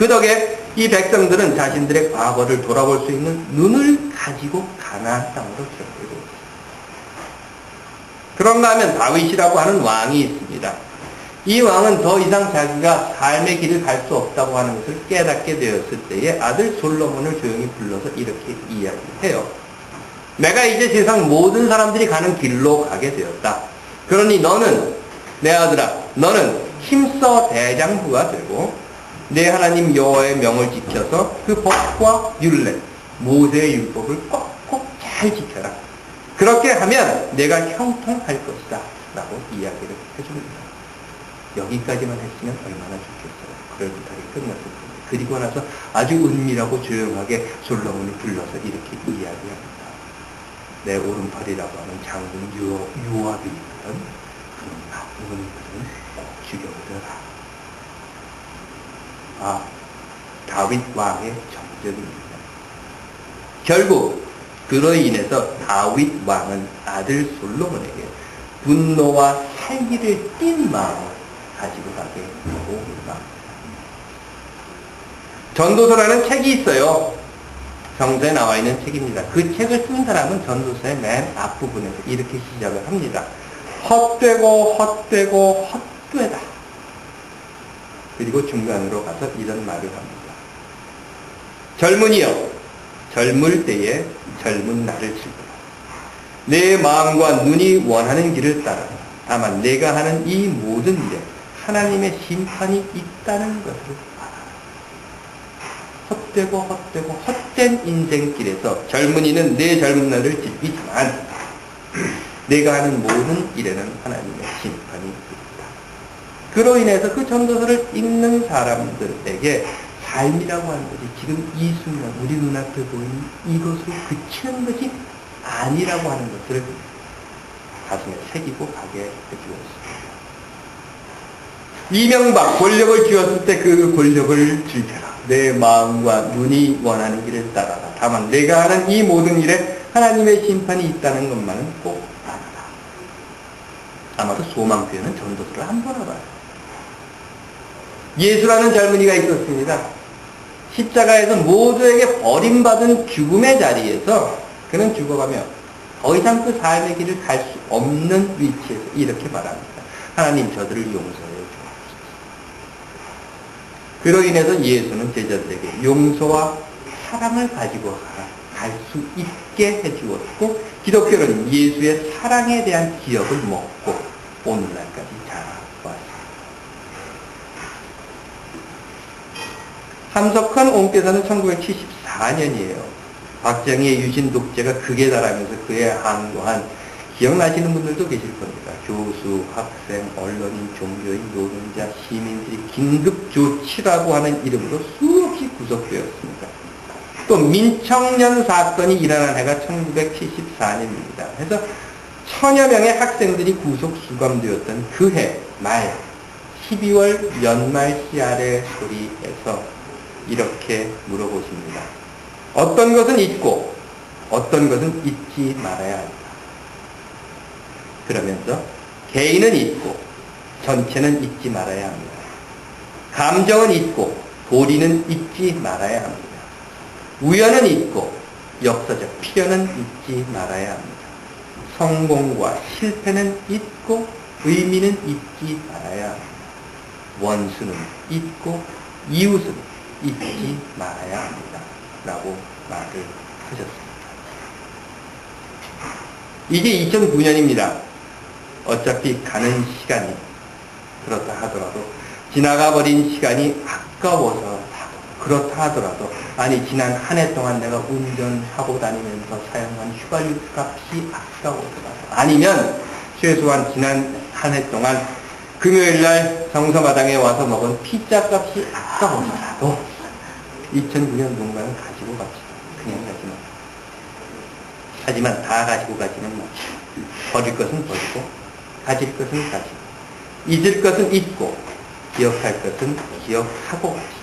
그 덕에 이 백성들은 자신들의 과거를 돌아볼 수 있는 눈을 가지고 가나안 땅으로 기록되고 있습니다. 그런가 하면 다윗이라고 하는 왕이 있습니다. 이 왕은 더 이상 자기가 삶의 길을 갈 수 없다고 하는 것을 깨닫게 되었을 때에 아들 솔로몬을 조용히 불러서 이렇게 이야기해요. 내가 이제 세상 모든 사람들이 가는 길로 가게 되었다. 그러니 너는, 내 아들아, 너는 힘써 대장부가 되고 내 하나님 여호와의 명을 지켜서 그 법과 율례, 모세의 율법을 꼭꼭 잘 지켜라. 그렇게 하면 내가 형통할 것이다. 라고 이야기를 해줍니다. 여기까지만 했으면 얼마나 좋겠어요. 그럴듯하게 끝났을 텐데. 그리고 나서 아주 은밀하고 조용하게 솔로몬이 불러서 이렇게 이야기합니다. 내 오른팔이라고 하는 장군 요압이 있거든. 그런 나쁜 놈들은 꼭 죽여버려라. 아, 다윗 왕의 정적입니다. 결국 그로 인해서 다윗 왕은 아들 솔로몬에게 분노와 살기를 띤 마음을 가지고 가게 되고 맙니다. 전도서라는 책이 있어요. 성서에 나와 있는 책입니다. 그 책을 쓴 사람은 전도서의 맨 앞부분에서 이렇게 시작을 합니다. 헛되고 헛되고 헛되다. 그리고 중간으로 가서 이런 말을 합니다. 젊은이여, 젊을 때에 젊은 나를 즐거라. 내 마음과 눈이 원하는 길을 따라. 다만 내가 하는 이 모든 일에 하나님의 심판이 있다는 것을 알아라. 헛되고 헛되고 헛된 인생길에서 젊은이는 내 젊은 날을 즐기지만 내가 하는 모든 일에는 하나님의 심판이 있다. 그로 인해서 그 전도서를 읽는 사람들에게 삶이라고 하는 것이 지금 이 순간 우리 눈앞에 보이는 이것으로 그치는 것이 아니라고 하는 것을 가슴에 새기고 가게 해주었습니다. 이명박 권력을 쥐었을 때 그 권력을 즐겨라. 내 마음과 눈이 원하는 길을 따라라. 다만 내가 하는 이 모든 일에 하나님의 심판이 있다는 것만은 꼭 알아라. 아마도 소망 표현은 전도서를 한번 알아요. 예수라는 젊은이가 있었습니다. 십자가에서 모두에게 버림받은 죽음의 자리에서 그는 죽어가며 더 이상 그 삶의 길을 갈 수 없는 위치에서 이렇게 말합니다. 하나님 저들을 용서해 주옵소서. 그로 인해서 예수는 제자들에게 용서와 사랑을 가지고 갈 수 있게 해주었고 기독교는 예수의 사랑에 대한 기억을 먹고 오늘날까지 자라왔습니다. 함석헌 옹께서는 1974년이에요. 박정희의 유신 독재가 극에 달하면서 그에 항거한 기억나시는 분들도 계실 겁니다. 교수, 학생, 언론인, 종교인, 노동자, 시민들이 긴급조치라고 하는 이름으로 수없이 구속되었습니다. 또 민청년 사건이 일어난 해가 1974년입니다. 그래서 천여 명의 학생들이 구속 수감되었던 그 해 말 12월 연말 씨알의 소리에서 이렇게 물어보십니다. 어떤 것은 잊고 어떤 것은 잊지 말아야 한다. 그러면서 개인은 잊고 전체는 잊지 말아야 합니다. 감정은 잊고 도리는 잊지 말아야 합니다. 우연은 잊고 역사적 필연은 잊지 말아야 합니다. 성공과 실패는 잊고 의미는 잊지 말아야 합니다. 원수는 잊고 이웃은 잊지 말아야 합니다. 라고 말을 하셨습니다. 이게 2009년입니다. 어차피 가는 시간이 그렇다 하더라도 지나가버린 시간이 아까워서 그렇다 하더라도 아니 지난 한 해 동안 내가 운전하고 다니면서 사용한 휘발유 값이 아까워서라도 아니면 최소한 지난 한 해 동안 금요일날 성서마당에 와서 먹은 피자 값이 아까워서라도 2009년 농가는 가지고 갑시다. 그냥 가지 마. 하지만 다 가지고 가지는 맙시다. 버릴 것은 버리고 가질 것은 가지고 잊을 것은 잊고 기억할 것은 기억하고 갑시다.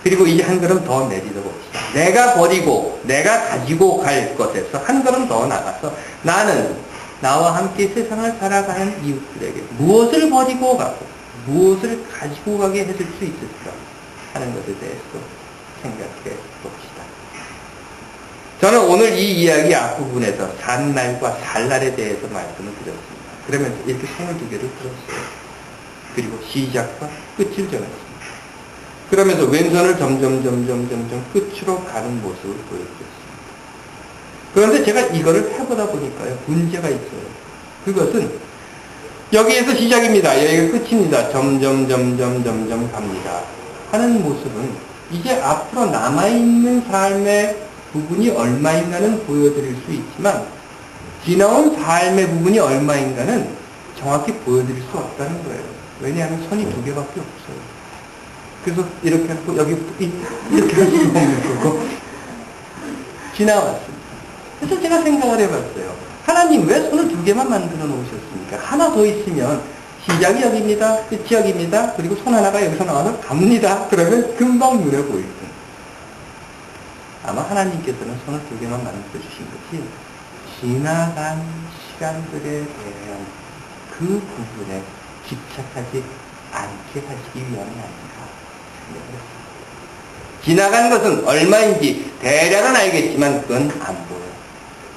그리고 이제 한 걸음 더 내딛어 봅시다. 내가 버리고 내가 가지고 갈 것에서 한 걸음 더 나가서 나는 나와 함께 세상을 살아가는 이웃들에게 무엇을 버리고 가고 무엇을 가지고 가게 해줄 수 있을까? 하는 것에 대해서 생각해 봅시다. 저는 오늘 이 이야기 앞부분에서 산날과 살날에 대해서 말씀을 드렸습니다. 그러면서 이렇게 22개를 들었어요. 그리고 시작과 끝을 정했습니다. 그러면서 왼손을 점점 끝으로 가는 모습을 보여드렸습니다. 그런데 제가 이거를 해보다 보니까요, 문제가 있어요. 그것은 여기에서 시작입니다. 여기가 끝입니다. 점점 갑니다. 하는 모습은 이제 앞으로 남아있는 삶의 부분이 얼마인가는 보여드릴 수 있지만 지나온 삶의 부분이 얼마인가는 정확히 보여드릴 수 없다는 거예요. 왜냐하면 선이 2개밖에 없어요. 그래서 이렇게 하고 여기 이렇게 할 수가 없는 거고 지나왔습니다. 그래서 제가 생각을 해봤어요. 하나님 왜 손을 2개만 만들어 놓으셨습니까? 하나 더 있으면 시작이 여기입니다. 끝이 여기입니다. 그리고 손 하나가 여기서 나와서 갑니다. 그러면 금방 눈에 보일 텐데. 아마 하나님께서는 손을 2개만 만들어 주신 것이 지나간 시간들에 대한 그 부분에 집착하지 않게 하시기 위함이 아닌가 생각했습니다. 지나간 것은 얼마인지 대략은 알겠지만 그건 안 보여요.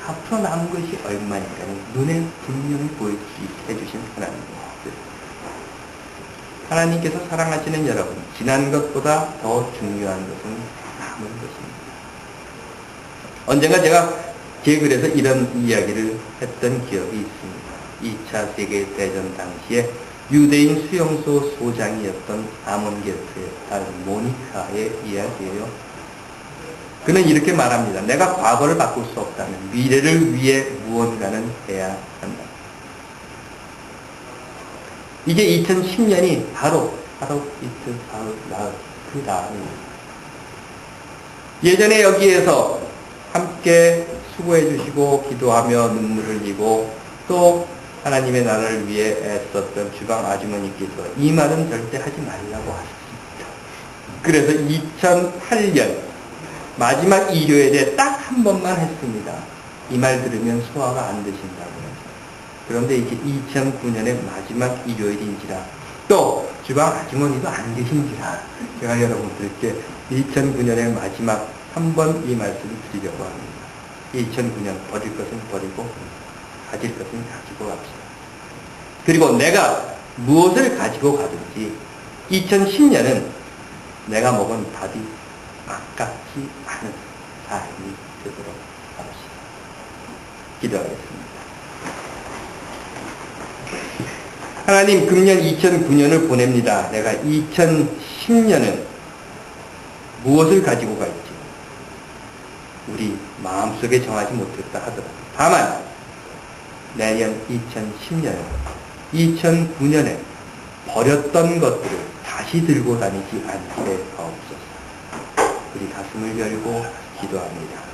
앞으로 남은 것이 얼마인가는 눈에 분명히 보일 수 있게 해주신 하나님입니다. 하나님께서 사랑하시는 여러분, 지난 것보다 더 중요한 것은 남은 것입니다. 언젠가 제가 제 글에서 이런 이야기를 했던 기억이 있습니다. 2차 세계대전 당시에 유대인 수용소 소장이었던 아몬게트의 딸 모니카의 이야기예요. 그는 이렇게 말합니다. 내가 과거를 바꿀 수 없다면 미래를 위해 무언가는 해야 한다. 이제 2010년이 바로 이틀, 사흘, 나흘 그 다음입니다. 예전에 여기에서 함께 수고해 주시고 기도하며 눈물을 흘리고 또 하나님의 나라를 위해 애썼던 주방 아주머니께서 이 말은 절대 하지 말라고 하셨습니다. 그래서 2008년 마지막 일요일에 딱 한 번만 했습니다. 이 말 들으면 소화가 안 되신다고요. 그런데 이제 2009년의 마지막 일요일인지라 또 주방 아주머니도 안 계신지라 제가 여러분들께 2009년의 마지막 한 번 이 말씀을 드리려고 합니다. 2009년 버릴 것은 버리고 가질 것은 가지고 갑시다. 그리고 내가 무엇을 가지고 가든지 2010년은 내가 먹은 밥이 아깝지 않은 삶이 되도록 합시다. 기도하겠습니다. 하나님, 금년 2009년을 보냅니다. 내가 2010년은 무엇을 가지고 갈지 우리 마음속에 정하지 못했다 하더라도 다만 내년 2010년에 2009년에 버렸던 것들을 다시 들고 다니지 않게 하옵소서. 우리 가슴을 열고 기도합니다.